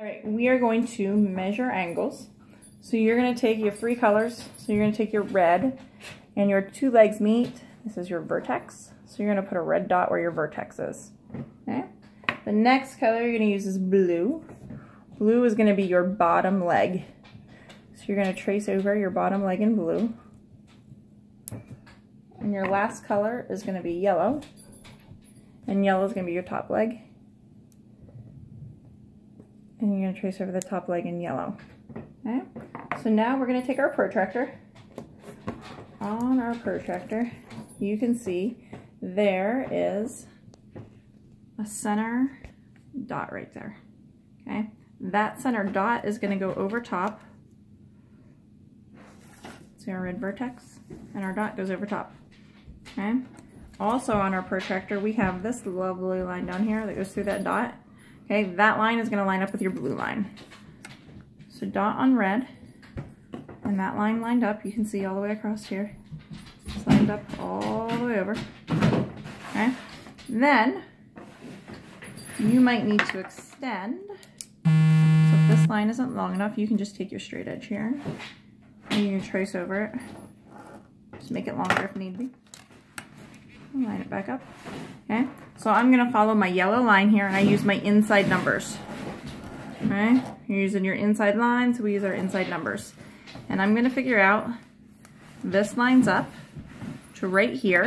All right, we are going to measure angles. So you're going to take your 3 colors. So you're going to take your red and your 2 legs meet. This is your vertex. So you're going to put a red dot where your vertex is. Okay. The next color you're going to use is blue. Blue is going to be your bottom leg. So you're going to trace over your bottom leg in blue. And your last color is going to be yellow. And yellow is going to be your top leg. And you're going to trace over the top leg in yellow. Okay? So now we're going to take our protractor. On our protractor, you can see there is a center dot right there. Okay? That center dot is going to go over top. See our red vertex? And our dot goes over top. Okay? Also on our protractor, we have this lovely line down here that goes through that dot. Okay, that line is going to line up with your blue line. So dot on red, and that line lined up, you can see all the way across here. It's lined up all the way over. Okay, then you might need to extend. So if this line isn't long enough, you can just take your straight edge here, and you can trace over it. Just make it longer if need be. Line it back up. Okay, so I'm going to follow my yellow line here, and I use my inside numbers. Okay, you're using your inside line, so we use our inside numbers. And I'm going to figure out this lines up to right here.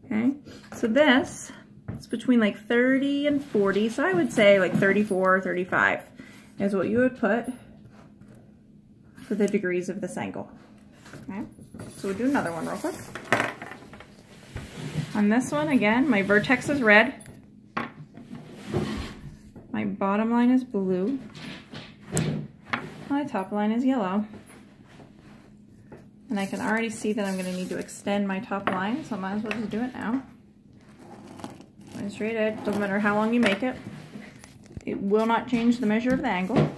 Okay, so this is between like 30 and 40, so I would say like 34 or 35 is what you would put for the degrees of this angle. Okay, so we'll do another one real quick. On this one, again, my vertex is red. My bottom line is blue. My top line is yellow. And I can already see that I'm going to need to extend my top line, so I might as well just do it now. My straight edge, doesn't matter how long you make it. It will not change the measure of the angle.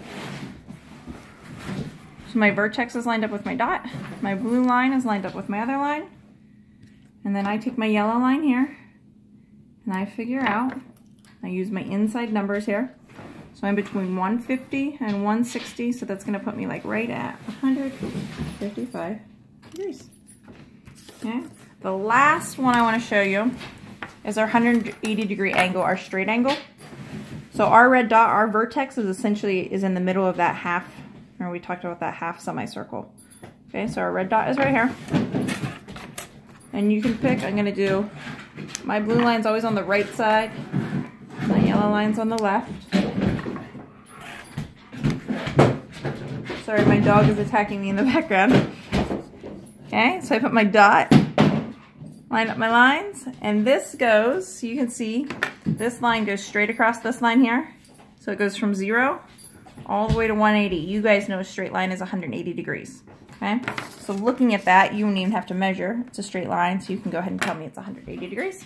So my vertex is lined up with my dot. My blue line is lined up with my other line. And then I take my yellow line here and I figure out, I use my inside numbers here. So I'm between 150 and 160, so that's going to put me like right at 155 degrees. Okay. The last one I want to show you is our 180 degree angle, our straight angle. So our red dot, our vertex is essentially in the middle of that half. Remember we talked about that half semicircle. Okay, so our red dot is right here. And you can pick, I'm going to do, my blue line's always on the right side, my yellow line's on the left. Sorry, my dog is attacking me in the background. Okay, so I put my dot, line up my lines, and this goes, you can see, this line goes straight across this line here. So it goes from 0 all the way to 180. You guys know a straight line is 180 degrees. Okay, so looking at that, you won't even have to measure. It's a straight line, so you can go ahead and tell me it's 180 degrees.